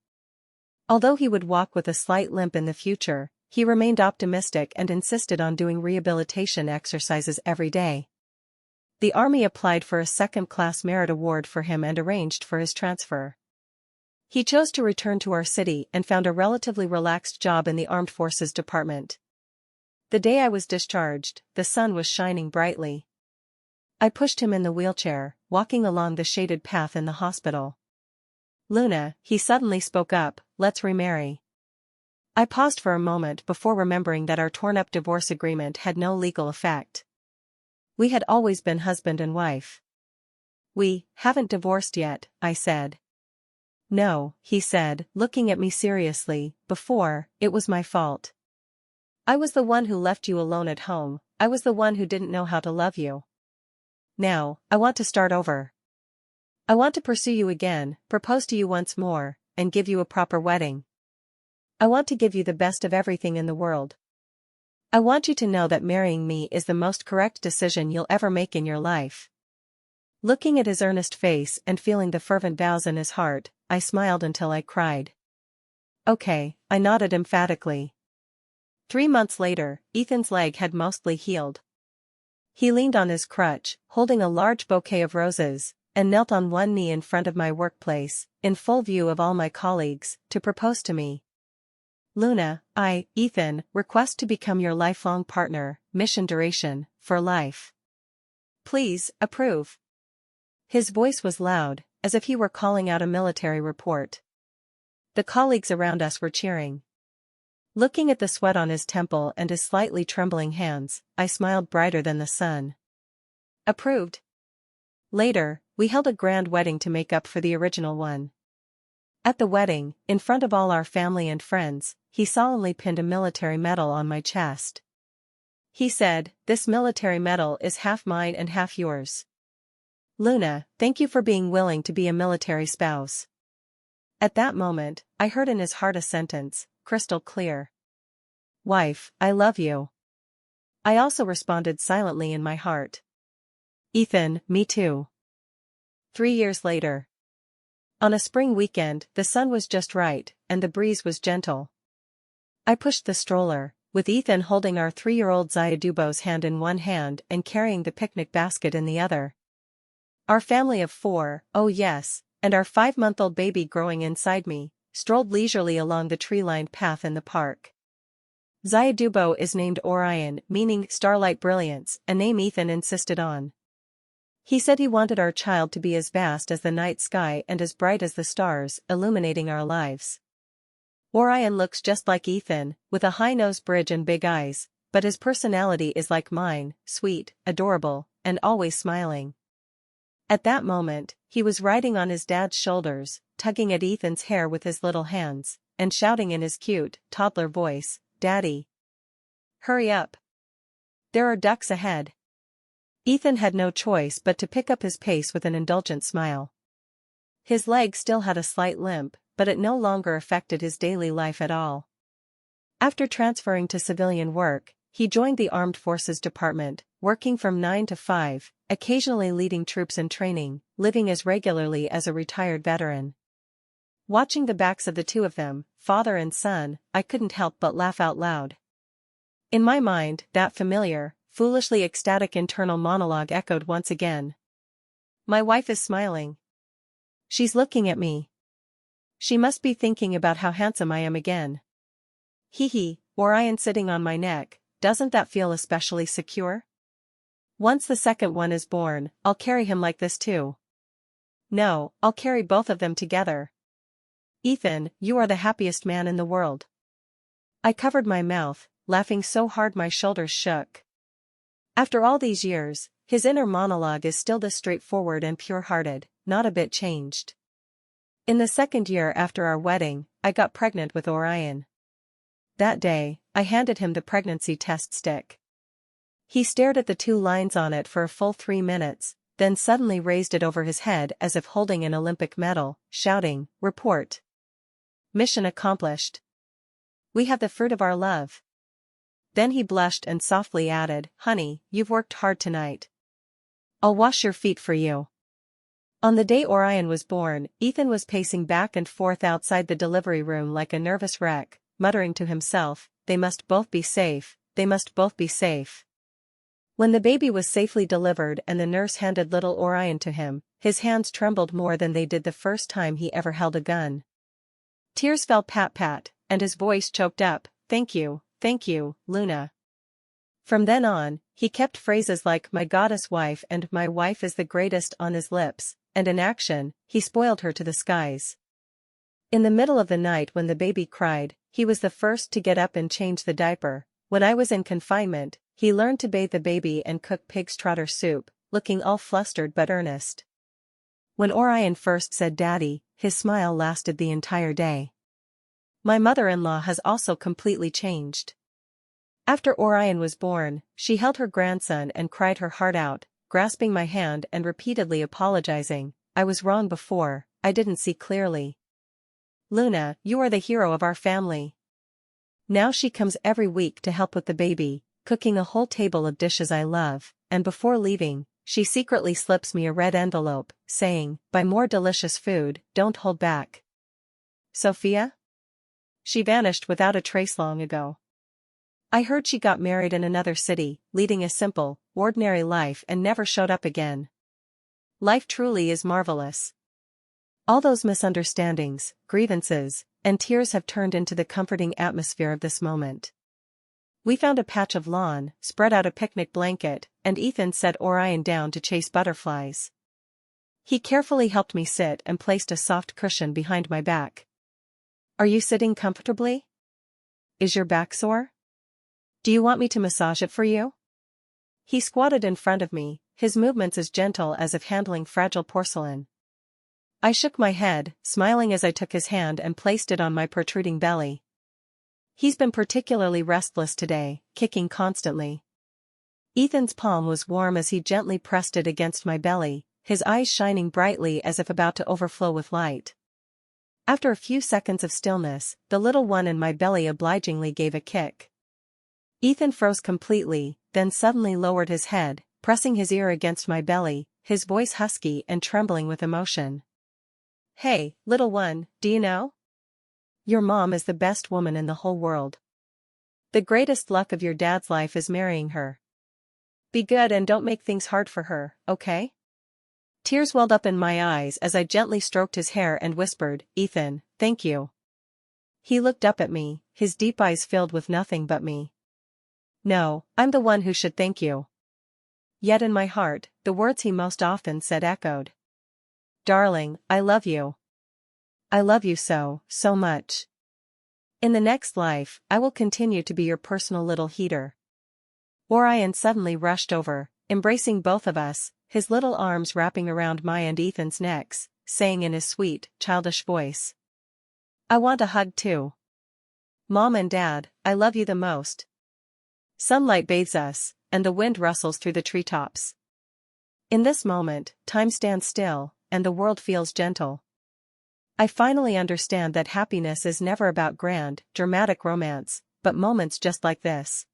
Although he would walk with a slight limp in the future, he remained optimistic and insisted on doing rehabilitation exercises every day. The Army applied for a second-class merit award for him and arranged for his transfer. He chose to return to our city and found a relatively relaxed job in the Armed Forces Department. The day I was discharged, the sun was shining brightly. I pushed him in the wheelchair, walking along the shaded path in the hospital. Luna, he suddenly spoke up, let's remarry. I paused for a moment before remembering that our torn-up divorce agreement had no legal effect. We had always been husband and wife. We haven't divorced yet, I said. No, he said, looking at me seriously, before, it was my fault. I was the one who left you alone at home, I was the one who didn't know how to love you. Now, I want to start over. I want to pursue you again, propose to you once more, and give you a proper wedding. I want to give you the best of everything in the world. I want you to know that marrying me is the most correct decision you'll ever make in your life. Looking at his earnest face and feeling the fervent vows in his heart, I smiled until I cried. Okay, I nodded emphatically. 3 months later, Ethan's leg had mostly healed. He leaned on his crutch, holding a large bouquet of roses, and knelt on one knee in front of my workplace, in full view of all my colleagues, to propose to me. Luna, I, Ethan, request to become your lifelong partner, mission duration, for life. Please, approve. His voice was loud, as if he were calling out a military report. The colleagues around us were cheering. Looking at the sweat on his temple and his slightly trembling hands, I smiled brighter than the sun. Approved. Later, we held a grand wedding to make up for the original one. At the wedding, in front of all our family and friends, he solemnly pinned a military medal on my chest. He said, "This military medal is half mine and half yours. Luna, thank you for being willing to be a military spouse." At that moment, I heard in his heart a sentence, crystal clear. Wife, I love you. I also responded silently in my heart. Ethan, me too. 3 years later. On a spring weekend, the sun was just right, and the breeze was gentle. I pushed the stroller, with Ethan holding our 3-year-old Zayadubo's hand in one hand and carrying the picnic basket in the other. Our family of 4, oh yes, and our 5-month-old baby growing inside me, strolled leisurely along the tree-lined path in the park. Zayadubo is named Orion, meaning starlight brilliance, a name Ethan insisted on. He said he wanted our child to be as vast as the night sky and as bright as the stars, illuminating our lives. Orion looks just like Ethan, with a high-nose bridge and big eyes, but his personality is like mine, sweet, adorable, and always smiling. At that moment, he was riding on his dad's shoulders, tugging at Ethan's hair with his little hands, and shouting in his cute, toddler voice, "Daddy! Hurry up! There are ducks ahead." Ethan had no choice but to pick up his pace with an indulgent smile. His leg still had a slight limp, but it no longer affected his daily life at all. After transferring to civilian work, he joined the Armed Forces Department, working from 9 to 5, occasionally leading troops in training, living as regularly as a retired veteran. Watching the backs of the two of them, father and son, I couldn't help but laugh out loud. In my mind, that familiar, foolishly ecstatic internal monologue echoed once again. My wife is smiling. She's looking at me. She must be thinking about how handsome I am again. Hee hee, Orion sitting on my neck, doesn't that feel especially secure? Once the second one is born, I'll carry him like this too. No, I'll carry both of them together. Ethan, you are the happiest man in the world. I covered my mouth, laughing so hard my shoulders shook. After all these years, his inner monologue is still this straightforward and pure-hearted, not a bit changed. In the second year after our wedding, I got pregnant with Orion. That day, I handed him the pregnancy test stick. He stared at the 2 lines on it for a full 3 minutes, then suddenly raised it over his head as if holding an Olympic medal, shouting, "Report. Mission accomplished. We have the fruit of our love." Then he blushed and softly added, "Honey, you've worked hard tonight. I'll wash your feet for you." On the day Orion was born, Ethan was pacing back and forth outside the delivery room like a nervous wreck, muttering to himself, "They must both be safe, they must both be safe." When the baby was safely delivered and the nurse handed little Orion to him, his hands trembled more than they did the first time he ever held a gun. Tears fell pat-pat, and his voice choked up, thank you, Luna." From then on, he kept phrases like "my goddess wife" and "my wife is the greatest" on his lips, and in action, he spoiled her to the skies. In the middle of the night when the baby cried, he was the first to get up and change the diaper. When I was in confinement, he learned to bathe the baby and cook pig's trotter soup, looking all flustered but earnest. When Orion first said "Daddy," his smile lasted the entire day. My mother-in-law has also completely changed. After Orion was born, she held her grandson and cried her heart out, grasping my hand and repeatedly apologizing, "I was wrong before, I didn't see clearly. Luna, you are the hero of our family." Now she comes every week to help with the baby, cooking a whole table of dishes I love, and before leaving, she secretly slips me a red envelope, saying, "Buy more delicious food, don't hold back." Sophia? She vanished without a trace long ago. I heard she got married in another city, leading a simple, ordinary life and never showed up again. Life truly is marvelous. All those misunderstandings, grievances, and tears have turned into the comforting atmosphere of this moment. We found a patch of lawn, spread out a picnic blanket, and Ethan set Orion down to chase butterflies. He carefully helped me sit and placed a soft cushion behind my back. "Are you sitting comfortably? Is your back sore? Do you want me to massage it for you?" He squatted in front of me, his movements as gentle as if handling fragile porcelain. I shook my head, smiling as I took his hand and placed it on my protruding belly. "He's been particularly restless today, kicking constantly." Ethan's palm was warm as he gently pressed it against my belly, his eyes shining brightly as if about to overflow with light. After a few seconds of stillness, the little one in my belly obligingly gave a kick. Ethan froze completely, then suddenly lowered his head, pressing his ear against my belly, his voice husky and trembling with emotion. "Hey, little one, do you know? Your mom is the best woman in the whole world. The greatest luck of your dad's life is marrying her. Be good and don't make things hard for her, okay?" Tears welled up in my eyes as I gently stroked his hair and whispered, "Ethan, thank you." He looked up at me, his deep eyes filled with nothing but me. "No, I'm the one who should thank you." Yet in my heart, the words he most often said echoed. "Darling, I love you. I love you so, so much. In the next life, I will continue to be your personal little heater." Orion suddenly rushed over, embracing both of us, his little arms wrapping around my and Ethan's necks, saying in his sweet, childish voice, "I want a hug too. Mom and Dad, I love you the most." Sunlight bathes us, and the wind rustles through the treetops. In this moment, time stands still, and the world feels gentle. I finally understand that happiness is never about grand, dramatic romance, but moments just like this.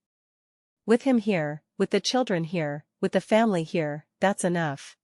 With him here, with the children here, with the family here, that's enough.